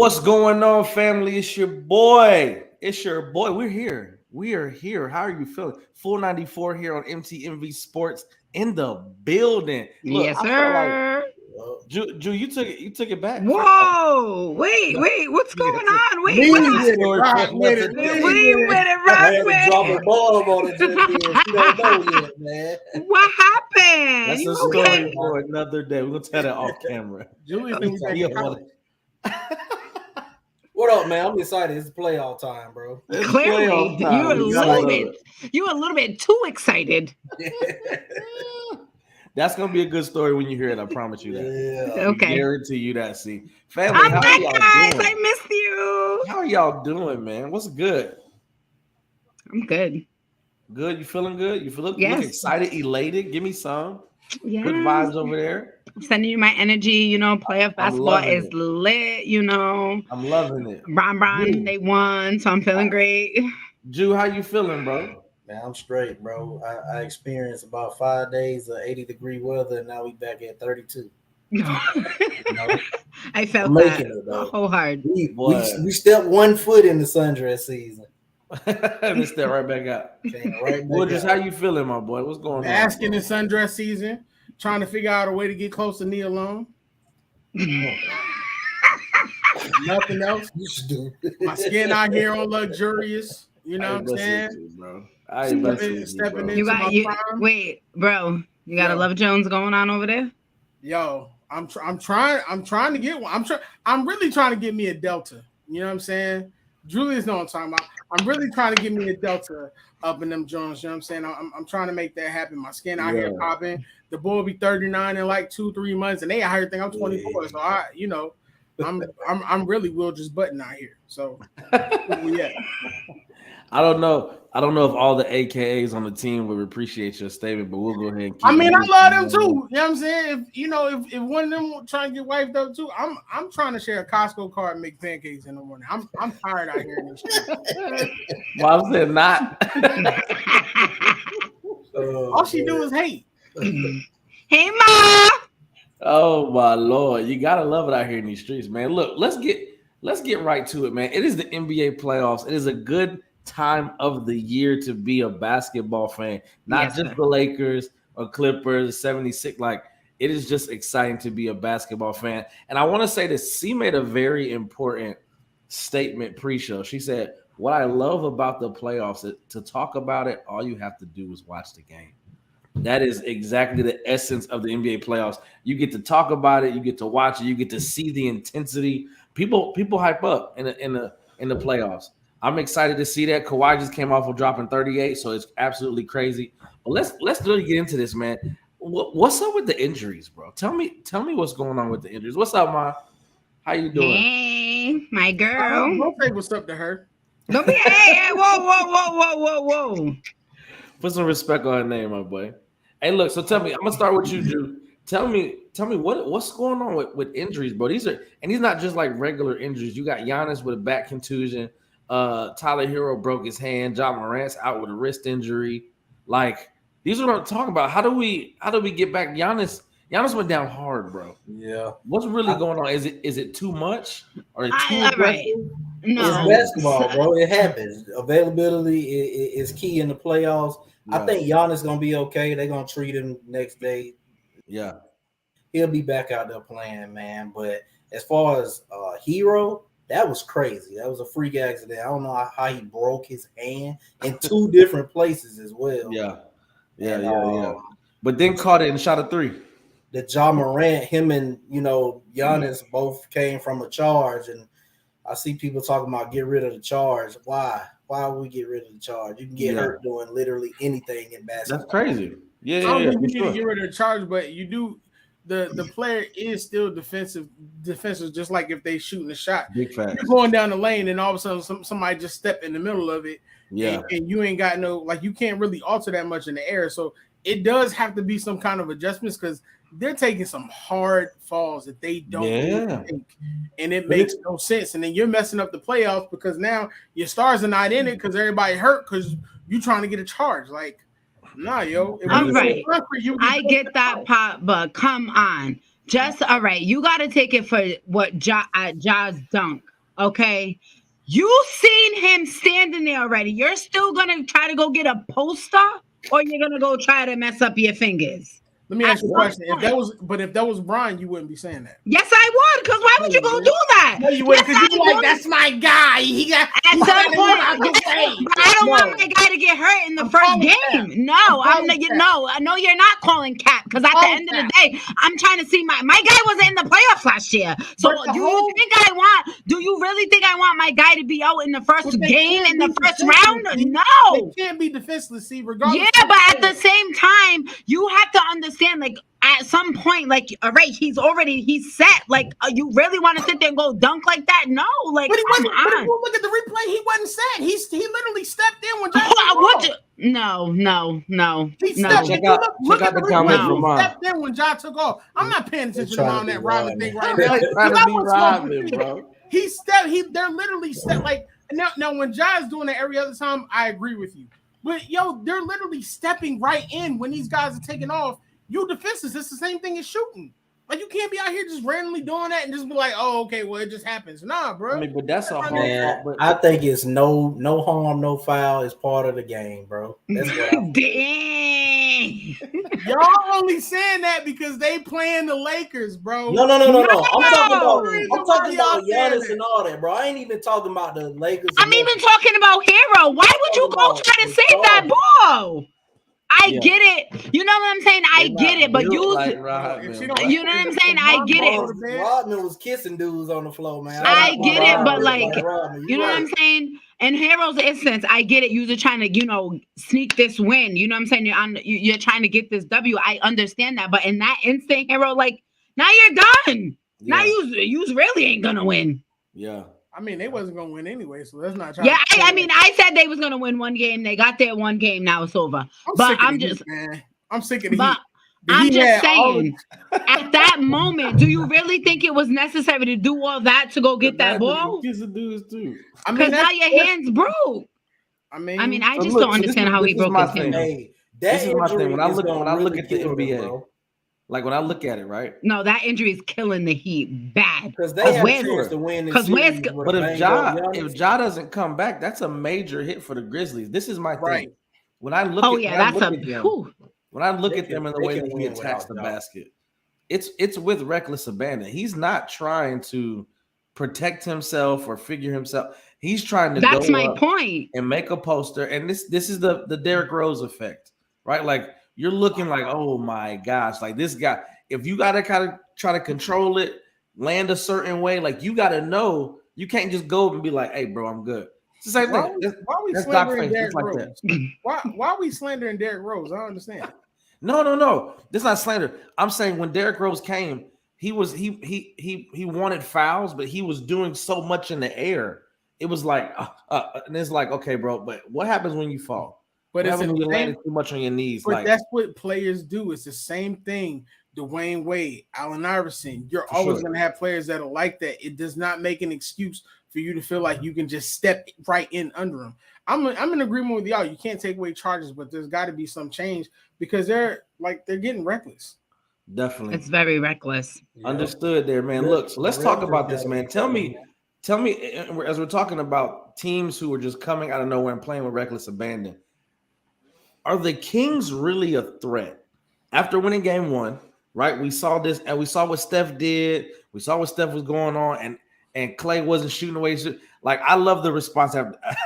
What's going on, family? It's your boy. It's your boy. We're here. We are here. How are you feeling? Full 94 here on MTMV Sports in the building. Look, Yes, I felt like sir. Drew, you took it back. Whoa. Wait. What's going on? Wait, what Me happened? with it, rock with it. We with it, I rock had to with drop it. a bomb on it just then. She don't know yet, man. What happened? That's You a story okay? for another day. We're gonna tell that off camera. Julie Let me think we tell back you in what- college. What up, man? I'm excited. It's playoff time, bro. It's Clearly, playoff time. you a We gotta little love bit. You a little bit too excited. it. That's gonna be a good story when you hear it. I promise you that. Yeah. Okay. Guarantee you that. See, family, I'm how are back, y'all guys. doing? I missed you. How are y'all doing, man? What's good? I'm good. Good? You feeling good? You look Yes. excited, elated? Give me some. Yeah. Good vibes over there. Sending you my energy. Playoff basketball loving is it. lit. I'm loving it. Bron, they won, so I'm feeling great. Jew, how you feeling, bro? Man, I'm straight, bro. I experienced about 5 days of 80-degree weather, and now we back at 32. You know, I felt I'm that making it, though. whole hard. We stepped 1 foot in the sundress season. Let's step right back out. Came right back Wooders, out. how you feeling, my boy? What's going on? Asking bro? in sundress season, trying to figure out a way to get close to Nia Long. Nothing else. You stupid. My skin out here on luxurious. You know I what ain't I'm messing saying? with you, bro. I ain't messing with you, Stepping bro. in. You got my you. prime. Wait, bro. You got a Yeah. Love Jones going on over there? Yo, I'm trying to get one. I'm really trying to get me a Delta. You know what I'm saying? Julius know what I'm talking about. I'm really trying to get me a Delta up in them Jones. You know what I'm saying? I'm trying to make that happen. My skin out here popping. The boy will be 39 in like 2-3 months, and they out here think I'm 24. So I'm really Will just button out here. So yeah. I don't know if all the AKAs on the team would appreciate your statement, but we'll go ahead and keep I mean, it I love them moving. too. You know what I'm saying? If one of them trying to get wiped up too, I'm trying to share a Costco card and make pancakes in the morning. I'm tired out here in the street. Well, I said not. All she do is hate. Hey, Ma. Oh my Lord, you gotta love it out here in these streets, man. Look, let's get right to it, man. It is the NBA playoffs. It is a good time of the year to be a basketball fan, not Yes, just sir. the Lakers or Clippers, 76. Like, it is just exciting to be a basketball fan. And I want to say this: C made a very important statement pre-show. She said, "What I love about the playoffs is to talk about it, all you have to do is watch the game." That is exactly the essence of the NBA playoffs. You get to talk about it, you get to watch it, you get to see the intensity. People hype up in the playoffs. I'm excited to see that. Kawhi just came off of dropping 38, so it's absolutely crazy. But let's really get into this, man. What's up with the injuries, bro? Tell me what's going on with the injuries. What's up, Ma? How you doing? Hey, my girl. Don't say what's up to her. Don't be. Hey, whoa. Put some respect on her name, my boy. Hey, look. So tell me, I'm gonna start with you, Drew. Tell me what's going on with injuries, bro. These not just like regular injuries. You got Giannis with a back contusion. Tyler Hero broke his hand. John Morant's out with a wrist injury. Like, these are what I'm talking about. How do we get back? Giannis went down hard, bro. Yeah. What's really going on? Is it too much or too All right. aggressive? No. It's basketball, bro. It happens. Availability is key in the playoffs. Yeah. I think Giannis gonna be okay. They're gonna treat him next day. Yeah. He'll be back out there playing, man. But as far as Hero, that was crazy. That was a freak accident. I don't know how he broke his hand in 2 different places as well. Yeah. But then caught it and shot a 3. The Ja Morant, him and Giannis both came from a charge, and I see people talking about get rid of the charge. Why? Why would we get rid of the charge? You can get hurt doing literally anything in basketball. That's crazy. I don't think you need to get rid of the charge, but you do. The player is still defensive, just like if they shooting a shot. Big facts. You're going down the lane, and all of a sudden somebody just step in the middle of it. Yeah. And you ain't got you can't really alter that much in the air. So it does have to be some kind of adjustments because they're taking some hard falls that they don't need to take. And it makes no sense. And then you're messing up the playoffs because now your stars are not in it because everybody hurt because you're trying to get a charge. Like, nah, yo. All right. You I get that part, but come on. Just all right. You got to take it for what Ja's dunk. Okay. You seen him standing there already. You're still gonna try to go get a poster, or you're gonna go try to mess up your fingers? Let me ask you a At question. some If that was Brian, you wouldn't be saying that. Yes, I would. Because why would you go do that? No, you wouldn't, Yes, because you'd be I like, would. "That's my guy. He got At some point, but I don't want my guy to get hurt in the first calling game. cap. No, I'm calling cap. no, I know you're not calling cap because at the Calling end of the cap. day, I'm trying to see my guy wasn't in the playoffs last year. So But the do whole- you think I want? Do you really think I want my guy to be out in the first But they game can't in the be first defenseless, round? see? No. They can't be defenseless, see, regardless. Yeah, of but what at the same time, you have to understand, like, at some point, like, all right, he's set. Like, you really want to sit there and go dunk like that? No, like, But he come wasn't. But if on. you look at the replay, he wasn't set. He literally stepped in when John What? took off. No. He stepped. Check If you out- look check at out the the comments replay, from he mine. stepped in when John took off. I'm not paying attention to trying to that be Rodman Rodman. thing right They're now. like trying to I be want smoke Rodman, with bro. He stepped. They're literally stepped. Like now, when John's doing it every other time, I agree with you. But yo, they're literally stepping right in when these guys are taking off. You defenses, it's the same thing as shooting. Like you can't be out here just randomly doing that and just be like, oh, okay, well, it just happens. Nah, bro. I mean, but that's a hard Man, fault. I think it's no harm, no foul is part of the game, bro. That's what I Dang. Y'all only saying that because they playing the Lakers, bro. No. I'm talking about y'all saying Giannis that. and all that, bro. I ain't even talking about the Lakers. I'm even talking about Hero. Why would you go try to save that ball? I get it. You know what I'm saying? I get it, but you like know Rodman, she bro. don't- what I'm saying? I get it. Rodman was kissing dudes on the floor, man. I get it, but Rodman, you know what I'm saying? In Hero's instance, I get it. You're trying to, sneak this win. You know what I'm saying? You're trying to get this W. I understand that, but in that instant, Hero, like now you're done. Yeah. Now you really ain't gonna win. Yeah. I mean, they wasn't gonna win anyway, so let's not try. Yeah, I mean, I said they was gonna win one game. They got their one game. Now it's over. I'm just, man. I'm sick of the but heat. I'm just saying, at that moment, do you really think it was necessary to do all that to go get that ball? Kissing dudes too. I Because mean, now your hands broke. I mean, I So just look, don't so understand this how is- he this is broke my his thing. hand. Hey, that This is my thing. When I look at the NBA, bro. like when I look at it, right? No, that injury is killing the Heat bad. Because they have a where's- chance to win. because where's- But if Ja doesn't come back, that's a major hit for the Grizzlies. This is my thing. Right. When I look Oh at yeah, when I that's look a. at them, Whew. when I look They at them can- and the they way can that he win attacks the without Ja. basket, it's with reckless abandon. He's not trying to protect himself or figure himself. He's trying to That's go my up point. and make a poster. And this is the Derrick Rose effect, right? Like you're looking like, oh my gosh, like this guy. If you gotta kind of try to control it, land a certain way, like you gotta know you can't just go and be like, hey, bro, I'm good. It's the same why thing. are we That's Doc slandering Face, Derrick just like Rose? that. Why are we slandering Derrick Rose? I don't understand. No. This is not slander. I'm saying when Derrick Rose came, he wanted fouls, but he was doing so much in the air. It was like, and it's like, okay, bro, but what happens when you fall? But What it's happens when you insane. landed too much on your knees? But Like that's what players do. It's the same thing. Dwayne Wade, Allen Iverson. You're For always sure. going to have players that are like that. It does not make an excuse for you to feel like you can just step right in under them. I'm in agreement with y'all. You can't take away charges, but there's got to be some change because they're getting reckless. definitely It's very reckless. understood there, man. Yeah. Look, so let's The talk Raptors about this, got man. it. Tell me, as we're talking about teams who are just coming out of nowhere and playing with reckless abandon, are the Kings really a threat after winning game one? Right, we saw this, and we saw what Steph did. We saw what Steph was going on, and Clay wasn't shooting away. Like I love the response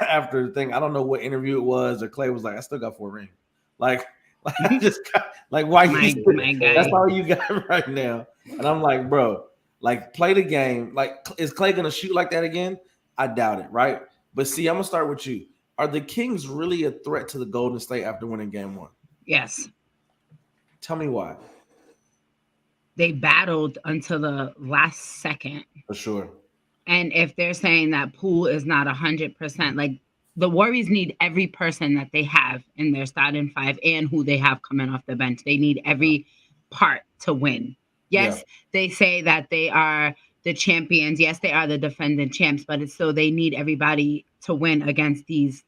after the thing. I don't know what interview it was, or Clay was like, "I still got 4 rings." Like I just got, like why My guy. that's all you got right now. And I'm like, bro, like play the game. Like, is Clay gonna shoot like that again? I doubt it, right? But see, I'm gonna start with you. Are the Kings really a threat to the Golden State after winning game one? Yes. Tell me why. They battled until the last second. For sure. And if they're saying that Poole is not 100%, like the Warriors need every person that they have in their starting five and who they have coming off the bench. They need every part to win. Yes, They say that they are the champions. Yes, they are the defending champs, but it's still they need everybody to win against these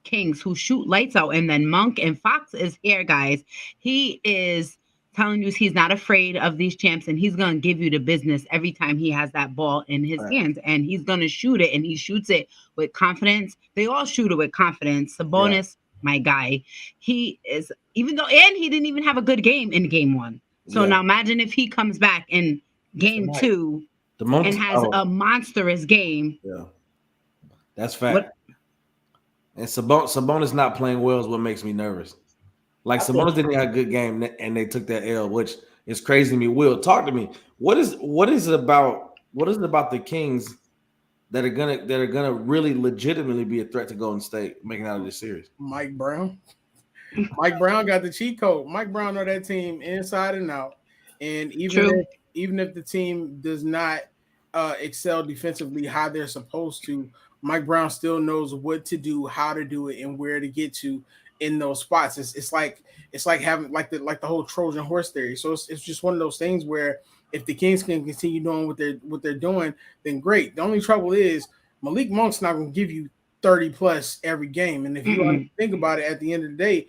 Kings who shoot lights out. And then Monk and Fox is here, guys. He is telling you he's not afraid of these champs, and he's going to give you the business every time he has that ball in his hands, and he's going to shoot it, and he shoots it with confidence. They all shoot it with confidence. Sabonis, my guy, he is, even though, and he didn't even have a good game in game 1. So now imagine if he comes back in game 2 and has a monstrous game. Yeah, that's fact. And Sabonis not playing well is what makes me nervous. Like Sabonis didn't have a good game, and they took that L, which is crazy to me. Will, talk to me. What is it about the Kings that are gonna really legitimately be a threat to Golden State making out of this series? Mike Brown. Mike Brown got the cheat code. Mike Brown know that team inside and out. And even if the team does not excel defensively how they're supposed to, Mike Brown still knows what to do, how to do it, and where to get to in those spots. It's like having like the whole Trojan horse theory. So it's just one of those things where if the Kings can continue doing what they're doing, then great. The only trouble is Malik Monk's not going to give you 30 plus every game. And if you think about it, at the end of the day,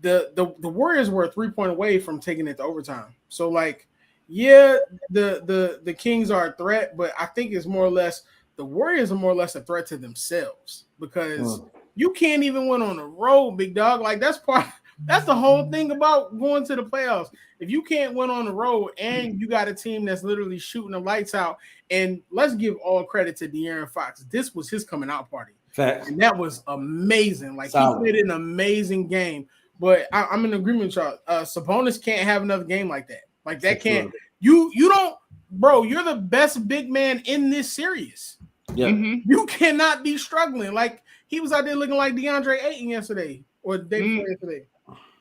the Warriors were a 3-point away from taking it to overtime. So like, yeah, the Kings are a threat, but I think it's more or less the Warriors are more or less a threat to themselves because you can't even win on the road, big dog. Like that's the whole thing about going to the playoffs. If you can't win on the road and you got a team that's literally shooting the lights out, and let's give all credit to De'Aaron Fox. This was his coming out party. Facts. And that was amazing. Like solid. He played an amazing game. But I'm in agreement with y'all. Sabonis can't have another game like that. Like that can't. You don't, bro. You're the best big man in this series. Yeah. You cannot be struggling. Like he was out there looking like DeAndre Ayton yesterday or the day before yesterday.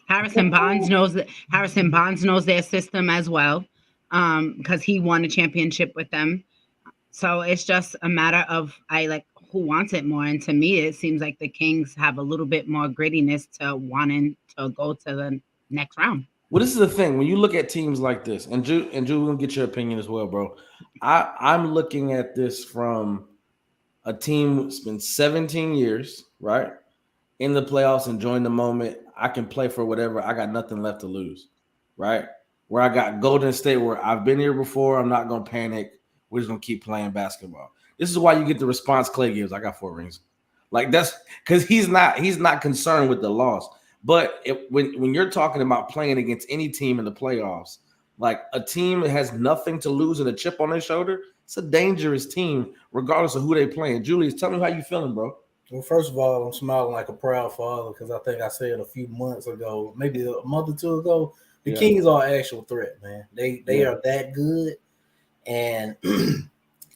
Harrison Barnes knows their system as well, because he won a championship with them. So it's just a matter of who wants it more. And to me, it seems like the Kings have a little bit more grittiness to wanting to go to the next round. Well, this is the thing. When you look at teams like this, and Drew, we're gonna get your opinion as well, bro. I'm looking at this from a team that's been 17 years, right? In the playoffs, enjoying the moment. I can play for whatever. I got nothing left to lose, right? Where I got Golden State, where I've been here before. I'm not gonna panic. We're just gonna keep playing basketball. This is why you get the response Clay gives. I got 4 rings. Like that's because he's not concerned with the loss. But when you're talking about playing against any team in the playoffs, like a team that has nothing to lose and a chip on their shoulder, it's a dangerous team, regardless of who they playing. Julius, tell me how you feeling, bro. Well, first of all, I'm smiling like a proud father because I think I said a few months ago, maybe a month or 2 ago, the Kings are an actual threat, man. They are that good. And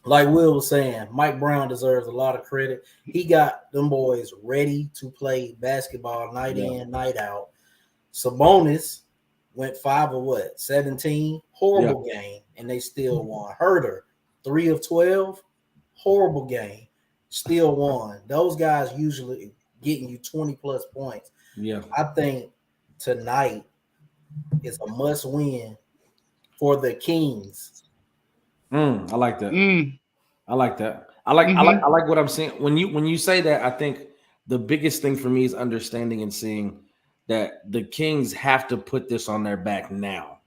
like Will was saying, Mike Brown deserves a lot of credit. He got them boys ready to play basketball night in, night out. Sabonis went 5 of 17? Horrible game, and they still won. Herter, 3 of 12, horrible game, still won. Those guys usually getting you 20-plus points. Yeah. I think tonight is a must-win for the Kings. I like that. I like that. I like what I'm seeing. When you say that, I think the biggest thing for me is understanding and seeing that the Kings have to put this on their back now.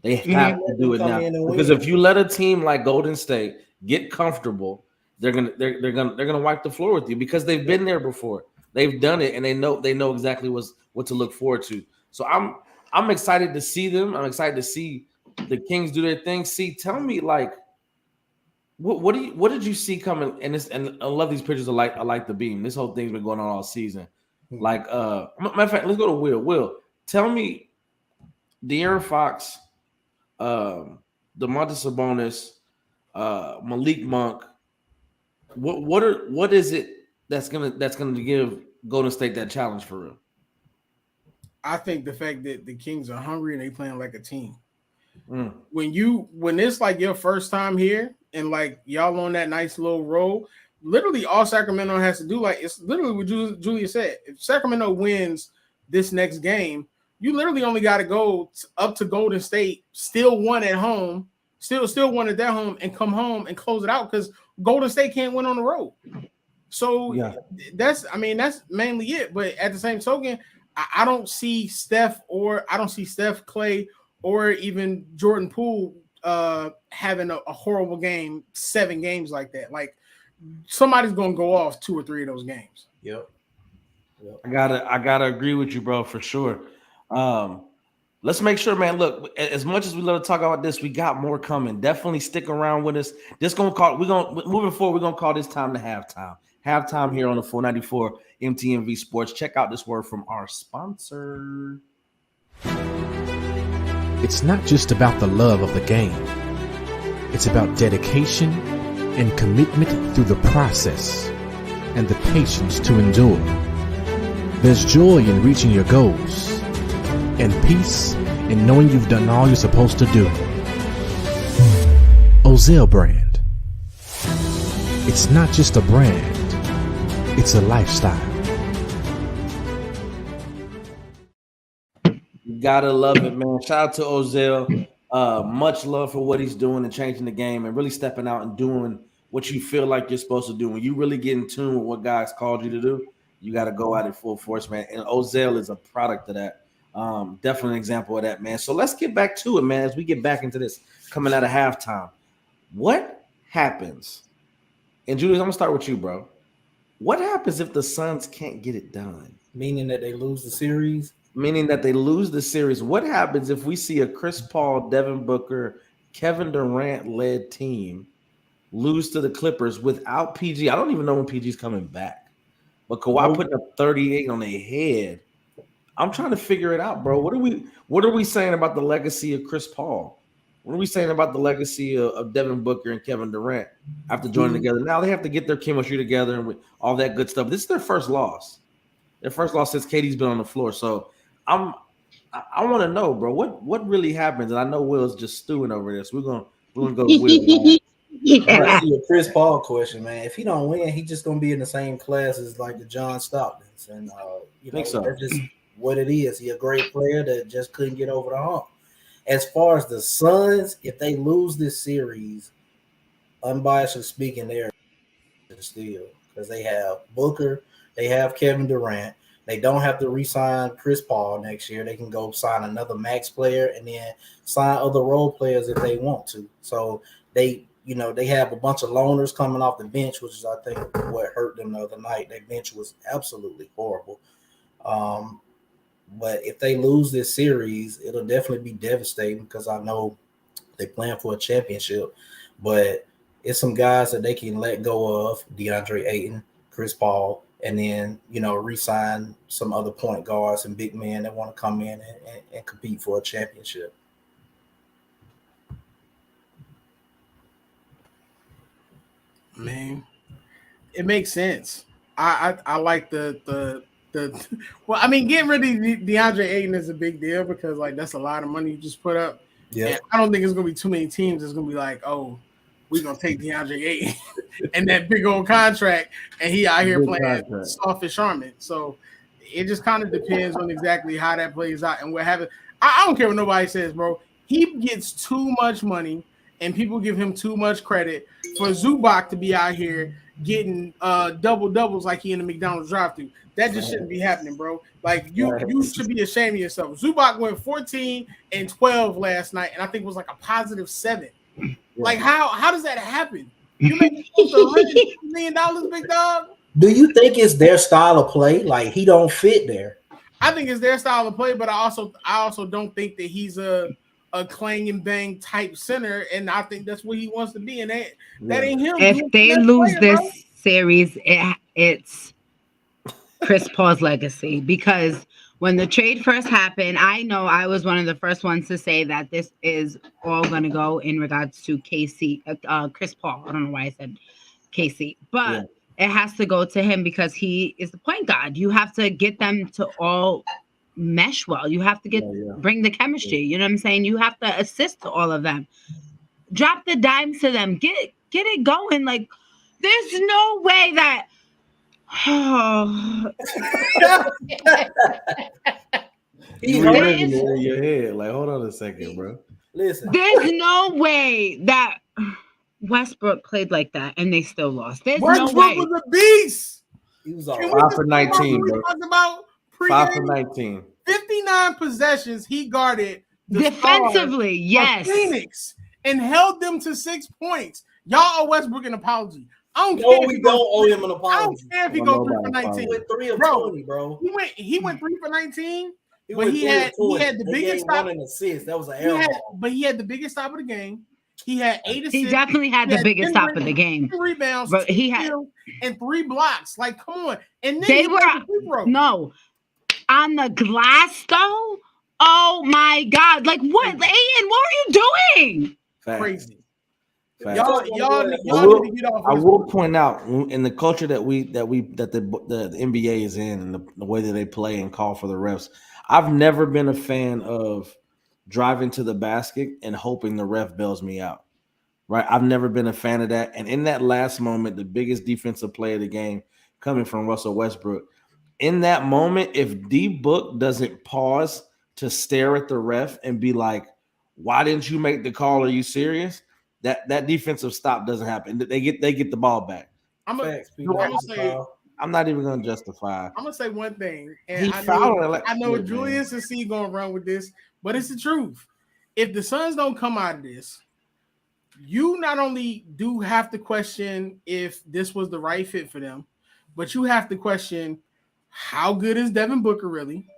They have to do it now. Because if you let a team like Golden State get comfortable, they're gonna wipe the floor with you because they've been there before. They've done it and they know exactly what to look forward to. So I'm excited to see them. I'm excited to see the Kings do their thing. See, tell me, like, what did you see coming? And I love these pictures of like the beam. This whole thing's been going on all season. Like, matter of fact, let's go to Will. Will, tell me, De'Aaron Fox, Domantas Sabonis, Malik Monk. What is it that's gonna give Golden State that challenge for real? I think the fact that the Kings are hungry and they playing like a team. When it's like your first time here and like y'all on that nice little roll, literally all Sacramento has to do, like it's literally what Julia said. If Sacramento wins this next game, you literally only got to go up to Golden State, still won at home, still won at their home, and come home and close it out because Golden State can't win on the road. So that's mainly it. But at the same token, I don't see Steph, Clay, or even Jordan Poole having a horrible game, 7 games like that. Like somebody's gonna go off 2 or 3 of those games. Yep. I gotta agree with you, bro, for sure. Let's make sure, man. Look, as much as we love to talk about this, we got more coming. Definitely stick around with us. Moving forward, we're gonna call this time to halftime. Halftime here on the 494 MTMV Sports. Check out this word from our sponsor. It's not just about the love of the game. It's about dedication and commitment through the process and the patience to endure. There's joy in reaching your goals and peace in knowing you've done all you're supposed to do. Ozell brand. It's not just a brand, it's a lifestyle. You gotta love it, man. Shout out to Ozell. Much love for what he's doing and changing the game and really stepping out and doing what you feel like you're supposed to do. When you really get in tune with what God's called you to do, you got to go out in full force, man. And Ozell is a product of that. Definitely an example of that, man. So let's get back to it, man, as we get back into this coming out of halftime. What happens? And Julius, I'm going to start with you, bro. What happens if the Suns can't get it done? Meaning that they lose the series? Meaning that they lose the series. What happens if we see a Chris Paul, Devin Booker, Kevin Durant-led team lose to the Clippers without PG? I don't even know when PG's coming back. But Kawhi putting up 38 on their head. I'm trying to figure it out, bro. What are we saying about the legacy of Chris Paul? What are we saying about the legacy of Devin Booker and Kevin Durant after joining together? Now they have to get their chemistry together and all that good stuff. This is their first loss. Their first loss since KD's been on the floor. So I want to know, bro, what really happens? And I know Will's just stewing over this. We're gonna go to Will. Yeah. A Chris Paul question, man. If he don't win, he's just gonna be in the same class as like the John Stocktons, and that's just what it is. He's a great player that just couldn't get over the hump. As far as the Suns, if they lose this series, unbiased speaking, they're still because they have Booker, they have Kevin Durant. They don't have to re-sign Chris Paul next year. They can go sign another max player and then sign other role players if they want to. So they have a bunch of loners coming off the bench, which is, I think, what hurt them the other night. Their bench was absolutely horrible. But if they lose this series, it'll definitely be devastating because I know they're playing for a championship. But it's some guys that they can let go of, DeAndre Ayton, Chris Paul, and then, re-sign some other point guards and big men that want to come in and compete for a championship. Man, it makes sense. I like the well, I mean, getting rid of DeAndre Ayton is a big deal because like that's a lot of money you just put up. Yeah, and I don't think it's gonna be too many teams that's gonna be like, oh, we're gonna take DeAndre Ayton and that big old contract, and he out here playing soft and charming. So it just kind of depends on exactly how that plays out and what happens. I don't care what nobody says, bro. He gets too much money, and people give him too much credit for Zubac to be out here getting double doubles like he in the McDonald's drive-thru. That just shouldn't be happening, bro. Like you should be ashamed of yourself. Zubac went 14 and 12 last night, and I think it was like a positive 7. Yeah. Like how does that happen? You make $100 million, big dog. Do you think it's their style of play? Like he don't fit there? I think it's their style of play, but I also don't think that he's a clang and bang type center, and I think that's what he wants to be. And that ain't him. If they lose this series, it's Chris Paul's legacy, because when the trade first happened, I know I was one of the first ones to say that this is all going to go in regards to Chris Paul. I don't know why I said KC, but it has to go to him because he is the point guard. You have to get them to all mesh well. You have to bring the chemistry. You know what I'm saying? You have to assist to all of them. Drop the dimes to them. Get it going. Like, there's no way that He's in your head. Like, hold on a second, bro. Listen. There's no way that Westbrook played like that and they still lost. There's Westbrook no way. Was a beast. He was all 5 for 19, bro. 5 for 19. 59 possessions he guarded the defensively, yes. Phoenix and held them to 6 points. Y'all owe Westbrook an apology. I don't No, care. we don't owe him an apology. I don't care if he Well, goes 3 for nobody 19. He went 3 of Bro, 20, bro. He went 3 for 19. He But went he 3 had of 20. the They biggest gave stop. 1 assist. That was an error ball. But he had the biggest stop of the game. He had 8 assists. He definitely had the biggest stop of the game. 10 rebounds, But 2 he had steals, and 3 blocks. Like, come on. And then they he were made the free throw. no on the glass though. Oh my God! Like what, Aiden? What are you doing? Facts. Crazy. Facts. Y'all need to get off. I will point out in the culture that the NBA is in and the way that they play and call for the refs. I've never been a fan of driving to the basket and hoping the ref bails me out. Right? I've never been a fan of that. And in that last moment, the biggest defensive play of the game coming from Russell Westbrook. In that moment, if D Book doesn't pause to stare at the ref and be like, "Why didn't you make the call? Are you serious?" That defensive stop doesn't happen. They get the ball back. I'm not even gonna justify. I'm gonna say one thing, and I know Julius and C gonna run with this, but it's the truth. If the Suns don't come out of this, you not only do have to question if this was the right fit for them, but you have to question how good is Devin Booker really?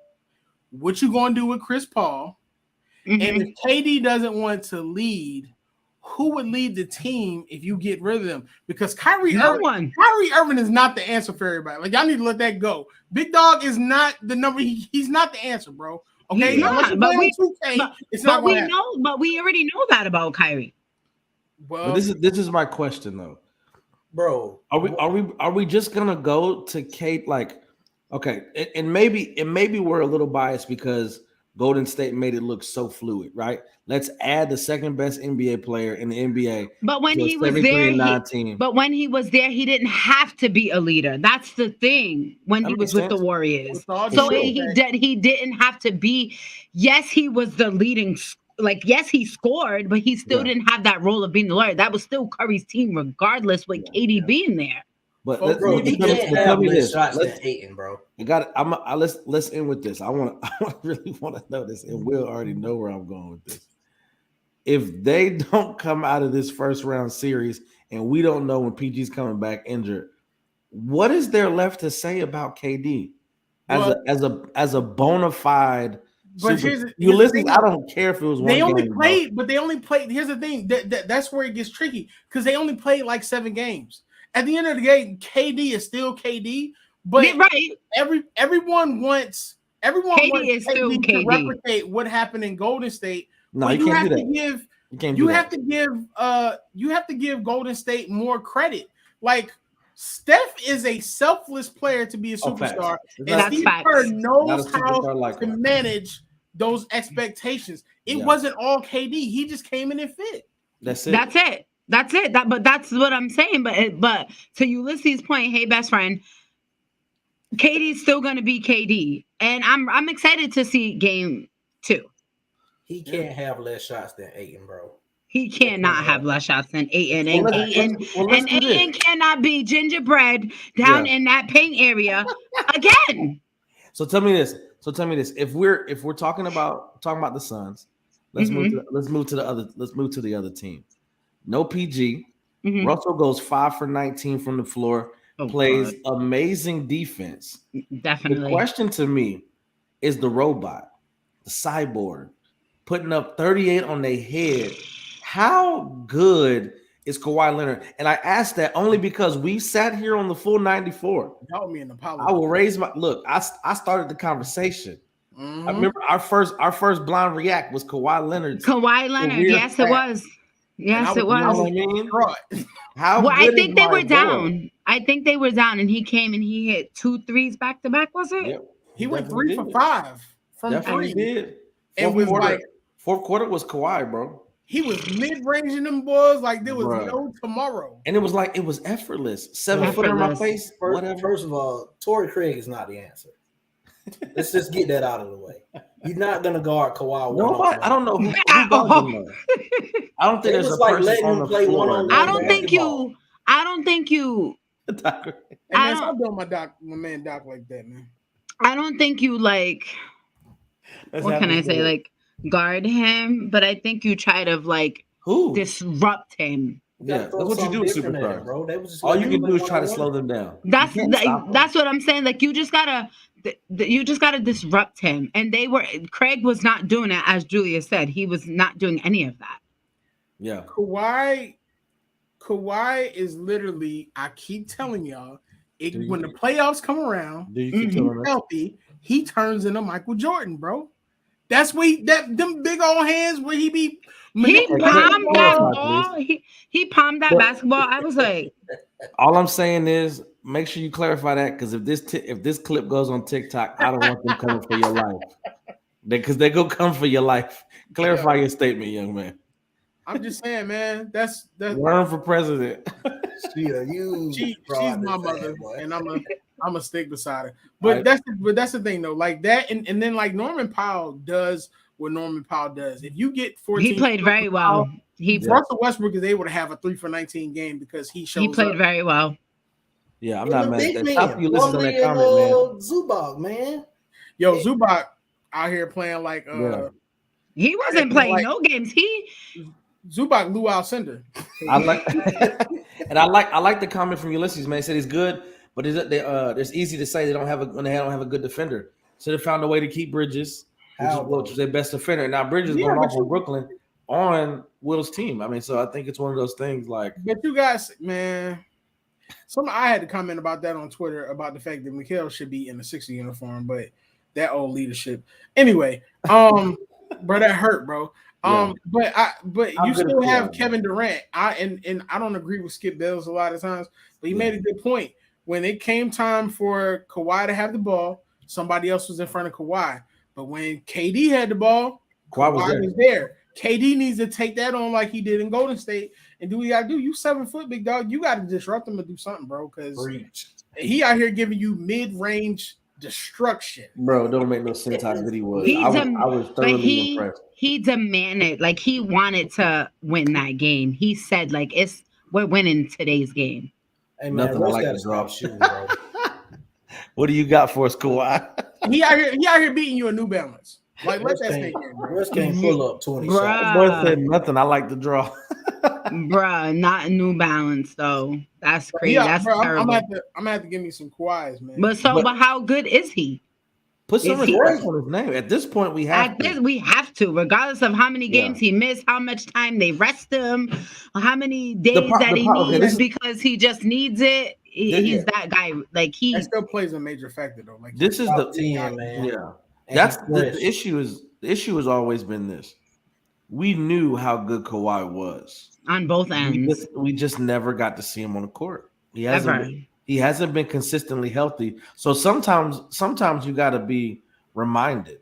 What you gonna do with Chris Paul? Mm-hmm. And if KD doesn't want to lead, who would lead the team if you get rid of them? Because Kyrie Irving is not the answer for everybody. Like, y'all need to let that go. Big Dog is not the number. He's not the answer, bro. Okay, but we know. But we already know that about Kyrie. Well, but this is my question though, bro. Are we just gonna go to Kate? Like, okay, and maybe we're a little biased because Golden State made it look so fluid, right? Let's add the second best NBA player in the NBA. But when he was there, he didn't have to be a leader. That's the thing. When he was with the Warriors, so he didn't have to be. Yes, he was the leading. Like, yes, he scored, but he still didn't have that role of being the leader. That was still Curry's team, regardless with KD being there. But he can't have less shots than Ayton, bro. You got it. Let's end with this. I really want to know this, and Will already know where I'm going with this. If they don't come out of this first round series, and we don't know when PG's coming back injured, what is there left to say about KD as a bona fide? But Ulysses, I don't care if it was one. They only played. Here's the thing. That's where it gets tricky because they only played like 7 games. At the end of the day, KD is still KD. But everyone wants KD to replicate what happened in Golden State. No, you can't do that. You have to give Golden State more credit. Like, Steph is a selfless player to be a superstar, and Steve Kerr knows how to manage those expectations. It wasn't all KD; he just came in and fit. That's it. But that's what I'm saying. But to Ulysses' point, hey, best friend, KD's still going to be KD, and I'm excited to see game 2. He can't have less shots than Ayton, bro. He cannot have less shots than Ayton, and Ayton cannot be gingerbread down in that paint area again. So tell me this. If we're talking about the Suns, let's move to the other team. No PG. Mm-hmm. Russell goes 5 for 19 from the floor. Plays amazing defense. Definitely. The question to me is the robot, the cyborg, putting up 38 on their head. How good is Kawhi Leonard? And I asked that only because we sat here on the full 94. Help me an apology. I will raise my look. I started the conversation. Mm-hmm. I remember our first blind react was Kawhi Leonard. Yes, it was. Yes, it was. I mean, I think they were down. I think they were down, and he came and he hit 2 threes back to back. Was it? Yeah, he went 3 for 5 from definitely 3. Did. Fourth quarter was Kawhi, bro. He was mid-ranging them boys like there was no tomorrow. And it was effortless. 7 foot in my face. First of all, Torrey Craig is not the answer. Let's just get that out of the way. You're not gonna guard Kawhi. Nobody. I don't know who guards him. I don't think there's a person letting him play one-on-one. I don't think you. And stop doing my man Doc like that, man. I don't think you like. What can I say? Like, guard him, but I think you try to like Who? disrupt him. Yeah, that's what you do with superstars, bro. They was just all you can do is try to slow them down. That's what I'm saying. Like you just gotta disrupt him. And Craig was not doing it, as Julia said. He was not doing any of that. Yeah, Kawhi is literally. I keep telling y'all, when the playoffs come around, he's healthy. He turns into Michael Jordan, bro. That's where them big old hands where he be. He palmed that ball. He palmed that basketball. I was like, all I'm saying is make sure you clarify that, because if this clip goes on TikTok, I don't want them coming for your life. Because they go come for your life. Clarify your statement, young man. I'm just saying, man. That's run for president. She's my mother, and I'm a stick beside her. But that's the thing though. Like that, and then like Norman Powell does what Norman Powell does. If you get 14, he played very well. Russell Westbrook is able to have a 3 for 19 game because he played very well. Yeah, I'm not mad at that. You listen to that comment, man. Zubac, man. Yo, Zubac out here playing like he wasn't playing no games. Zubac Lou Alcindor. I like the comment from Ulysses, man. He said he's good, but it's easy to say when they don't have a good defender. So they found a way to keep Bridges, which is their best defender. Now Bridges going off from Brooklyn on Will's team. I mean, so I think it's one of those things like. But you guys, man, I had to comment about that on Twitter about the fact that Mikhail should be in the 60 uniform, but that old leadership. Anyway, bro, that hurt, bro. Yeah. But you still have Kevin Durant. I don't agree with Skip Bayless a lot of times, but he made a good point. When it came time for Kawhi to have the ball, somebody else was in front of Kawhi. But when KD had the ball, Kawhi was there. KD needs to take that on like he did in Golden State and do what you got to do. You 7 foot, big dog. You got to disrupt him and do something, bro, because he out here giving you mid-range destruction. Bro, don't make no sense how good he was. I was thoroughly impressed. He demanded, like he wanted to win that game. He said, like, we're winning today's game. Hey, man, nothing like the drop shooting, bro. What do you got for us, Kawhi? He out here beating you a New Balance. Like, let that stay here, bro. Russ can't pull up 20 shots. Boy said nothing. I like the draw. Bruh, not a New Balance though. That's crazy. That's terrible. I'm gonna have to give me some Kawhis, man. But how good is he? Put some respect on his name. At this point, we have to, regardless of how many games he missed, how much time they rest him, how many days that he needs because he just needs it. He's that guy. Like that still plays a major factor though. Like this is the team, man. Yeah, that's the issue. The issue has always been this. We knew how good Kawhi was on both ends. We just never got to see him on the court. He hasn't been consistently healthy. So sometimes you got to be reminded.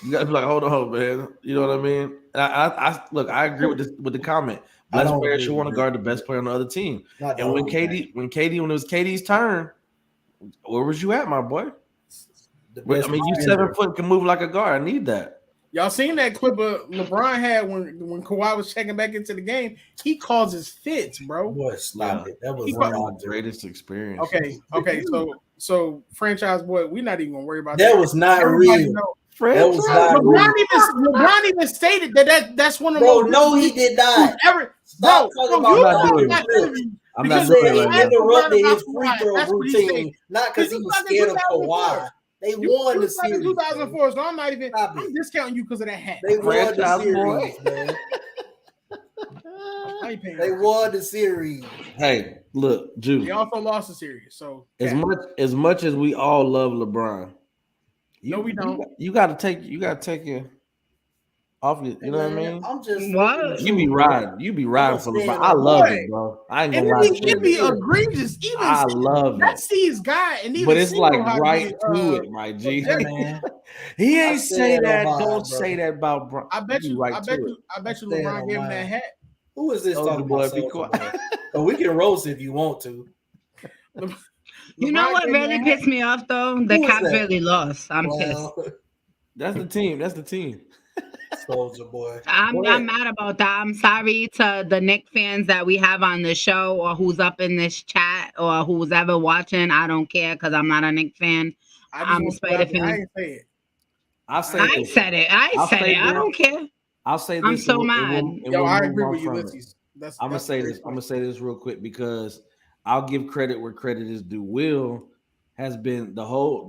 You got to be like, hold on, man. You know what I mean? And I agree with the comment. Best player should want to guard the best player on the other team. And when it was KD's turn, where was you at, my boy? I mean, you 7 foot can move like a guard. I need that. Y'all seen that clip of LeBron had when Kawhi was checking back into the game? He causes fits, bro. Boy, stop it. That was one of my greatest experience. Okay. So franchise boy, we're not even gonna worry about that. That was not real. That was not LeBron even stated that's one of the most. No, he did not. Bro, I'm not doing it. He interrupted his free throw routine, not because he was scared of Kawhi. They won the series. 2004, so I'm not even. I'm discounting you because of that hat. They won the series, man. They won the series. Hey, look, Jude. They also lost the series. So as much as we all love LeBron, we don't. You got to take your off your. You know what I mean? I'm just what you be riding for LeBron. I love it, bro. I ain't gonna lie. It be egregious. Even I love it. See his guy, and even but it's like right to it, my G. Man. He ain't say that. Don't say that about Bron. I bet you LeBron gave him that hat. Who is this talking boy? Be quiet. We can roast if you want to. You know what really pissed me off though? The Cavs really lost. I'm pissed. That's the team. Soldier boy. I'm mad about that. I'm sorry to the Knicks fans that we have on the show or who's up in this chat or who's ever watching. I don't care because I'm not a Knicks fan. I'm a Spider fan. I'll say I this. said it. I I'll said say it. I this. don't care. I'll say this. I'm so mad. Yo, I agree move with on from it. Ulysses. I'm gonna say this. I'm gonna say this real quick because I'll give credit where credit is due. Will has been the whole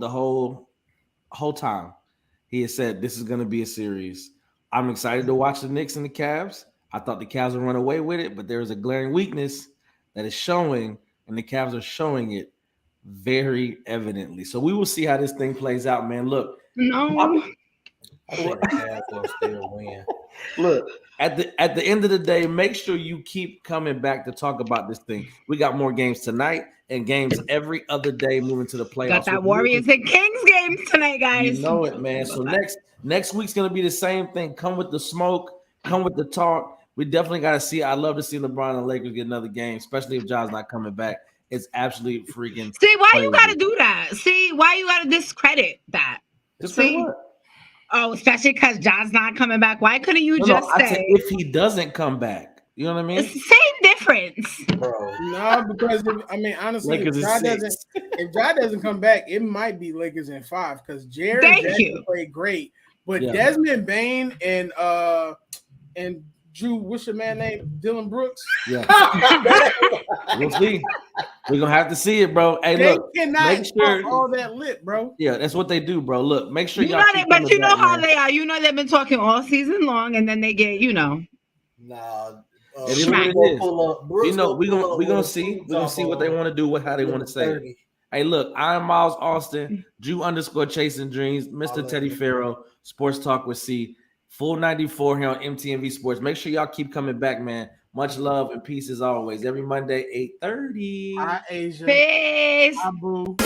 time. He has said this is gonna be a series. I'm excited to watch the Knicks and the Cavs. I thought the Cavs would run away with it, but there is a glaring weakness that is showing, and the Cavs are showing it very evidently. So we will see how this thing plays out, man. Look, No. I think the Cavs will still win. Look, at the end of the day, make sure you keep coming back to talk about this thing. We got more games tonight and games every other day moving to the playoffs. Got that Warriors and Kings game tonight, guys. You know it, man. So next week's gonna be the same thing. Come with the smoke, come with the talk. We definitely gotta see. I love to see LeBron and Lakers get another game, especially if John's not coming back. It's absolutely freaking. See, why you crazy. gotta do that? See, why you gotta discredit that? Discredit what? Oh, especially because John's not coming back. Why couldn't you just I said say if he doesn't come back? You know what I mean? it's the same difference, Bro. No, because honestly, if Ja doesn't come back, it might be Lakers in 5 because Jared Jackson played great, but Desmond Bain and Drew, what's your man name? Dylan Brooks. Yeah, we'll see. We're gonna have to see it, bro. Hey, they look, cannot talk all that lit, bro. Yeah, that's what they do, bro. Look, make sure y'all. But you know how they are. You know they've been talking all season long, and then they get, Nah. It is what it is. We're gonna see what they want to do, how they want to say it. Hey, look, I'm Miles Austin, Drew _Chasing Dreams, Mr. Teddy Farrow, Sports Talk with C, Full 94 here on MTMV Sports. Make sure y'all keep coming back, man. Much love and peace as always. Every Monday, 8:30. Hi, Asia. Peace. Hi, boo.